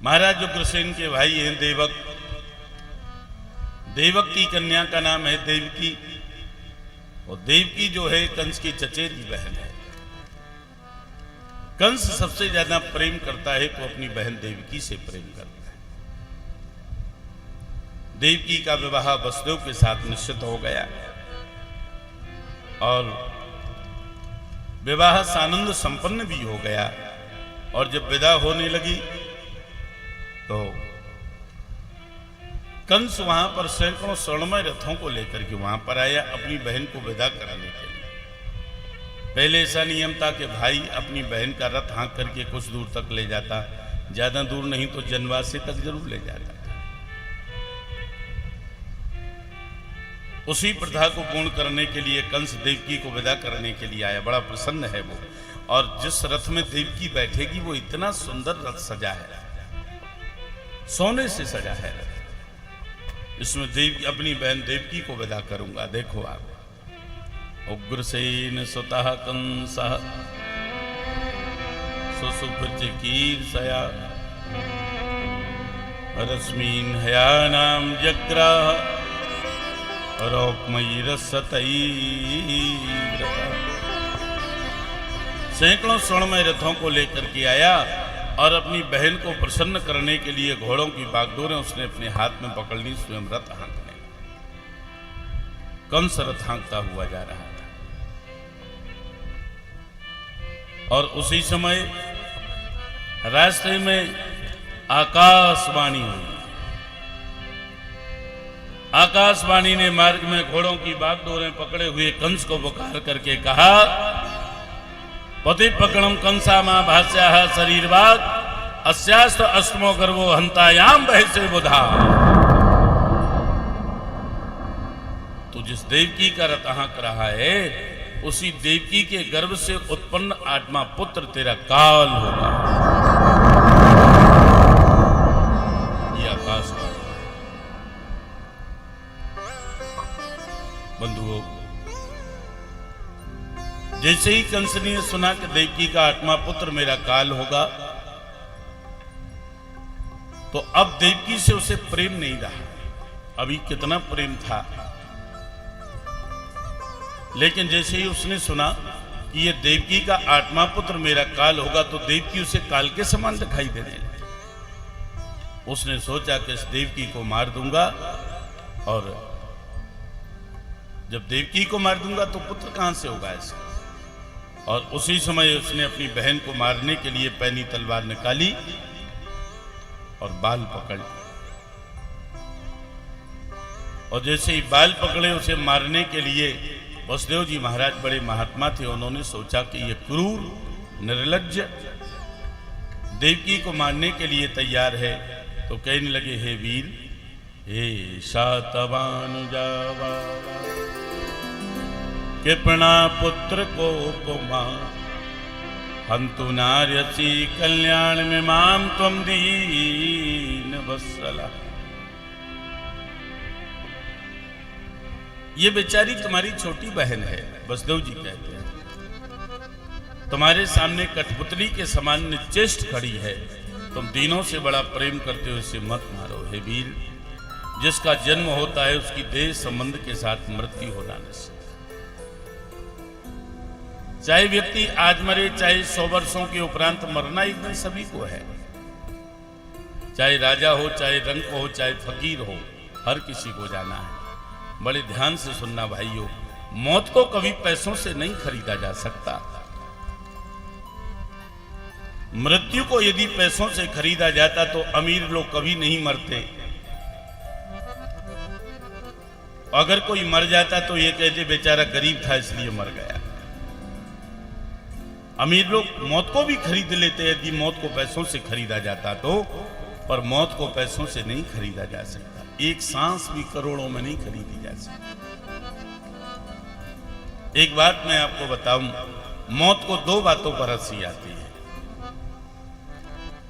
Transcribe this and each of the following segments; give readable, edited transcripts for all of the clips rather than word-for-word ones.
महाराज उग्रसेन के भाई हैं देवक। देवक की कन्या का नाम है देवकी, और देवकी जो है कंस की चचेरी बहन है। कंस सबसे ज्यादा प्रेम करता है तो अपनी बहन देवकी से प्रेम करता है। देवकी का विवाह वसुदेव के साथ निश्चित हो गया और विवाह सानंद संपन्न भी हो गया। और जब विदा होने लगी तो कंस वहां पर सैकड़ों स्वर्णमय रथों को लेकर के वहां पर आया अपनी बहन को विदा कराने के लिए। पहले ऐसा नियम था कि भाई अपनी बहन का रथ हाँक करके कुछ दूर तक ले जाता, ज्यादा दूर नहीं तो जनवासी तक जरूर ले जाता। उसी प्रथा को पूर्ण करने के लिए कंस देवकी को विदा करने के लिए आया। बड़ा प्रसन्न है वो, और जिस रथ में देवकी बैठेगी वो इतना सुंदर रथ सजा है, सोने से सजा है रथ। इसमें देव अपनी बहन देवकी को विदा करूंगा। देखो आप, उग्रसेन सुतः कंसः सुसुभृज कीर्षया रश्मीन हयानाम जग्राह रौक्मयी रसतैर्व्रता। सैकड़ों स्वर्णमय रथों को लेकर के आया और अपनी बहन को प्रसन्न करने के लिए घोड़ों की बागडोरें उसने अपने हाथ में पकड़ ली, स्वयं रथ हाँकने। कंस रथ हाँकता हुआ जा रहा था और उसी समय रास्ते में आकाशवाणी हुई। आकाशवाणी ने मार्ग में घोड़ों की बागडोरें पकड़े हुए कंस को पुकार करके कहा, पति पकड़म कंसा मां भाष्या शरीरवाद अस्यास्त अष्टमो गर्भो हंतायाम बहसे बुधा। तो जिस देवकी का रथ हाँक रहा है उसी देवकी के गर्भ से उत्पन्न आत्मा पुत्र तेरा काल होगा। ये आकाशवाणी। बंधुओं, जैसे ही कंस ने सुना कि देवकी का आत्मा पुत्र मेरा काल होगा, तो अब देवकी से उसे प्रेम नहीं रहा। अभी कितना प्रेम था, लेकिन जैसे ही उसने सुना कि ये देवकी का आत्मा पुत्र मेरा काल होगा, तो देवकी उसे काल के समान दिखाई देने लगी। उसने सोचा कि इस देवकी को मार दूंगा, और जब देवकी को मार दूंगा तो पुत्र कहां से होगा ऐसा। और उसी समय उसने अपनी बहन को मारने के लिए पैनी तलवार निकाली और बाल पकड़ लिए। और जैसे ही बाल पकड़े उसे मारने के लिए, वसुदेव जी महाराज बड़े महात्मा थे, उन्होंने सोचा कि ये क्रूर निर्लज्ज देवकी को मारने के लिए तैयार है। तो कहने लगे, हे वीर, हे शातवानुजावा कृपणा पुत्र को उपमा हंतु नार्यसी कल्याण में माम त्वम दीन वत्सला। ये बेचारी तुम्हारी छोटी बहन है, वसुदेव जी कहते हैं, तुम्हारे सामने कठपुतली के समान निश्चेष्ट खड़ी है। तुम दीनों से बड़ा प्रेम करते हो, इसे मत मारो। हे वीर, जिसका जन्म होता है उसकी देह संबंध के साथ मृत्यु होना निश्चित। चाहे व्यक्ति आज मरे, चाहे 100 वर्षों के उपरांत मरना एक दिन सभी को है। चाहे राजा हो, चाहे रंक हो, चाहे फकीर हो, हर किसी को जाना है। बड़े ध्यान से सुनना भाइयों, मौत को कभी पैसों से नहीं खरीदा जा सकता। मृत्यु को यदि पैसों से खरीदा जाता तो अमीर लोग कभी नहीं मरते। अगर कोई मर जाता तो ये कहते बेचारा गरीब था इसलिए मर गया। अमीर लोग मौत को भी खरीद लेते यदि मौत को पैसों से खरीदा जाता तो, पर मौत को पैसों से नहीं खरीदा जा सकता। एक सांस भी करोड़ों में नहीं खरीदी जा सकती। एक बात मैं आपको बताऊं, मौत को 2 बातों पर हंसी आती है।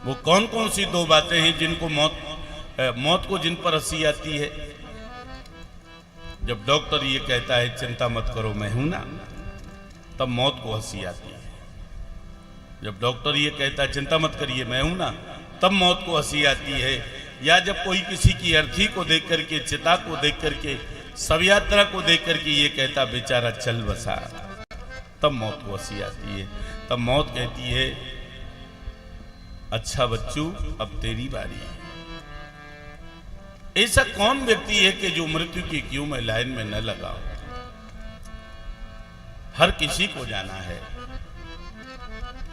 वो कौन कौन सी 2 बातें हैं जिनको मौत को जिन पर हंसी आती है? जब डॉक्टर ये कहता है चिंता मत करो मैं हूं ना, तब मौत को हंसी आती है। जब डॉक्टर ये कहता है चिंता मत करिए मैं हूं ना, तब मौत को हंसी आती है, या जब कोई किसी की अर्थी को देख करके, चिता को देख करके, शव यात्रा को देख करके ये कहता बेचारा चल बसा, तब मौत को हंसी आती है। तब मौत कहती है अच्छा बच्चू अब तेरी बारी है। ऐसा कौन व्यक्ति है कि जो मृत्यु की क्यू में लाइन में न लगा हो? हर किसी को जाना है।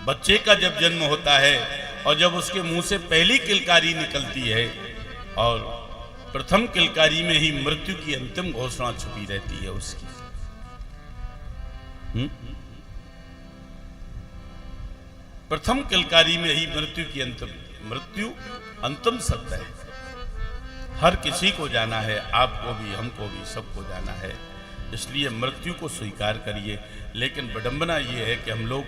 बच्चे का जब जन्म होता है और जब उसके मुंह से पहली किलकारी निकलती है, और प्रथम किलकारी में ही मृत्यु की अंतिम घोषणा छुपी रहती है उसकी। प्रथम किलकारी में ही मृत्यु की मृत्यु अंतिम सत्य है। हर किसी को जाना है, आपको भी, हमको भी, सबको जाना है। इसलिए मृत्यु को स्वीकार करिए। लेकिन विडंबना ये है कि हम लोग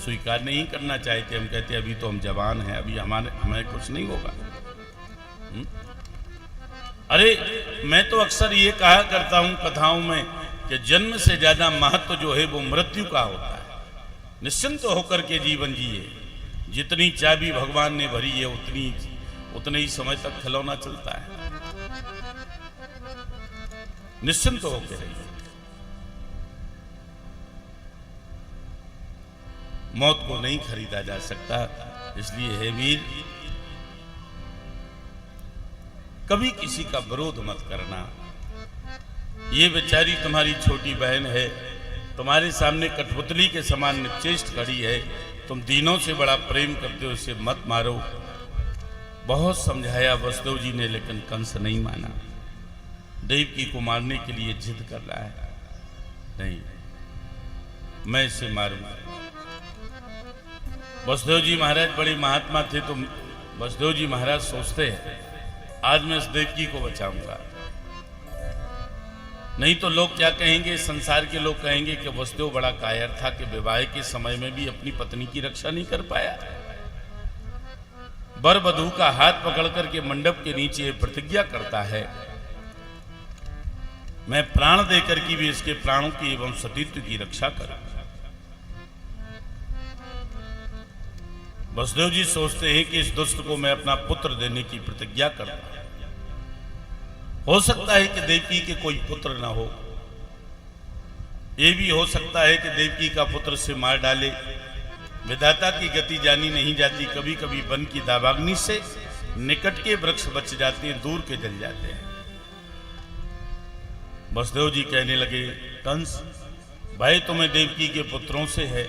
स्वीकार नहीं करना चाहते। हम कहते हैं अभी तो हम जवान हैं, अभी हमें कुछ नहीं होगा। अरे मैं तो अक्सर ये कहा करता हूं कथाओं में कि जन्म से ज्यादा महत्व जो है वो मृत्यु का होता है। निश्चिंत होकर के जीवन जिए। जितनी चाबी भगवान ने भरी है उतने ही समय तक खिलौना चलता है। निश्चिंत होकर रहिए। मौत को नहीं खरीदा जा सकता। इसलिए हे वीर, कभी किसी का विरोध मत करना। ये बेचारी तुम्हारी छोटी बहन है, तुम्हारे सामने कठपुतली के समान निश्चेष्ट खड़ी है। तुम दीनों से बड़ा प्रेम करते हो, इसे मत मारो। बहुत समझाया वसुदेव जी ने, लेकिन कंस नहीं माना। देवकी को मारने के लिए जिद कर रहा है, नहीं मैं इसे मारूंगा। वसुदेव जी महाराज बड़े महात्मा थे, तो वसुदेव जी महाराज सोचते हैं आज मैं इस देवकी को बचाऊंगा, नहीं तो लोग क्या कहेंगे, संसार के लोग कहेंगे कि वसुदेव बड़ा कायर था कि विवाह के समय में भी अपनी पत्नी की रक्षा नहीं कर पाया। वर वधू का हाथ पकड़ करके मंडप के नीचे प्रतिज्ञा करता है, मैं प्राण देकर की भी इसके प्राणों की एवं सतीत्व की रक्षा करूं। वसुदेव जी सोचते हैं कि इस दुष्ट को मैं अपना पुत्र देने की प्रतिज्ञा करूं। हो सकता है कि देवकी के कोई पुत्र ना हो, यह भी हो सकता है कि देवकी का पुत्र से मार डाले। विधाता की गति जानी नहीं जाती। कभी कभी वन की दावाग्नि से निकट के वृक्ष बच जाते हैं, दूर के जल जाते हैं। वसुदेव जी कहने लगे, कंस भाई तुम्हें देवकी के पुत्रों से है,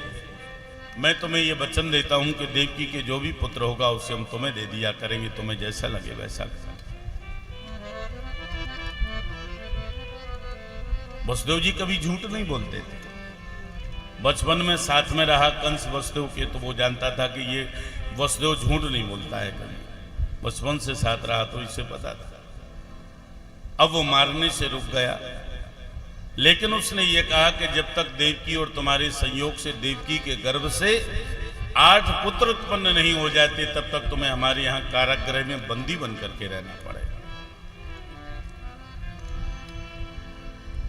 मैं तुम्हें यह वचन देता हूं कि देवकी के जो भी पुत्र होगा उसे हम तुम्हें दे दिया करेंगे, तुम्हें जैसा लगे वैसा। वसुदेव जी कभी झूठ नहीं बोलते थे। बचपन में साथ में रहा कंस वसुदेव के, तो वो जानता था कि ये वसुदेव झूठ नहीं बोलता है कभी। बचपन से साथ रहा तो इसे पता था। अब वो मारने से रुक गया, लेकिन उसने ये कहा कि जब तक देवकी और तुम्हारे संयोग से देवकी के गर्भ से 8 पुत्र उत्पन्न नहीं हो जाते, तब तक तुम्हें हमारे यहां कारागृह में बंदी बन करके रहना पड़ेगा।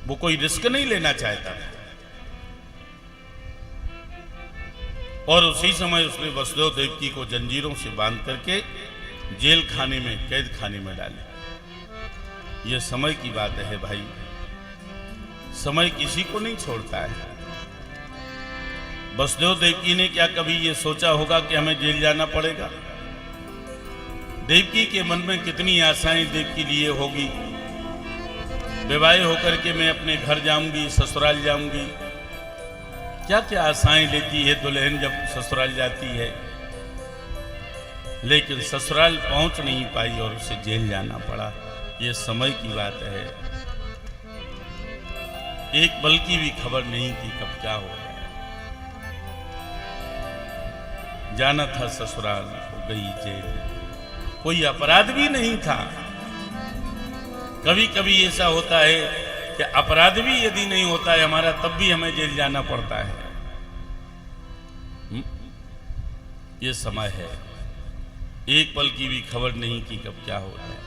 वो कोई रिस्क नहीं लेना चाहता और उसी समय उसने वसुदेव देवकी को जंजीरों से बांध करके जेल खाने में, कैद खाने में डाले। यह समय की बात है भाई, समय किसी को नहीं छोड़ता है। वसुदेव देवकी ने क्या कभी यह सोचा होगा कि हमें जेल जाना पड़ेगा? देवकी के मन में कितनी आशाएं देवकी लिए होगी। विवाह होकर के मैं अपने घर जाऊंगी, ससुराल जाऊंगी, क्या क्या आशाएं लेती है दुल्हन जब ससुराल जाती है। लेकिन ससुराल पहुंच नहीं पाई और उसे जेल जाना पड़ा। यह समय की बात है। एक पल की भी खबर नहीं थी कब क्या हो गया। जाना था ससुराल, हो गई जेल। कोई अपराध भी नहीं था। कभी कभी ऐसा होता है कि अपराध भी यदि नहीं होता है हमारा, तब भी हमें जेल जाना पड़ता है। ये समय है, एक पल की भी खबर नहीं कि कब क्या हो जाए।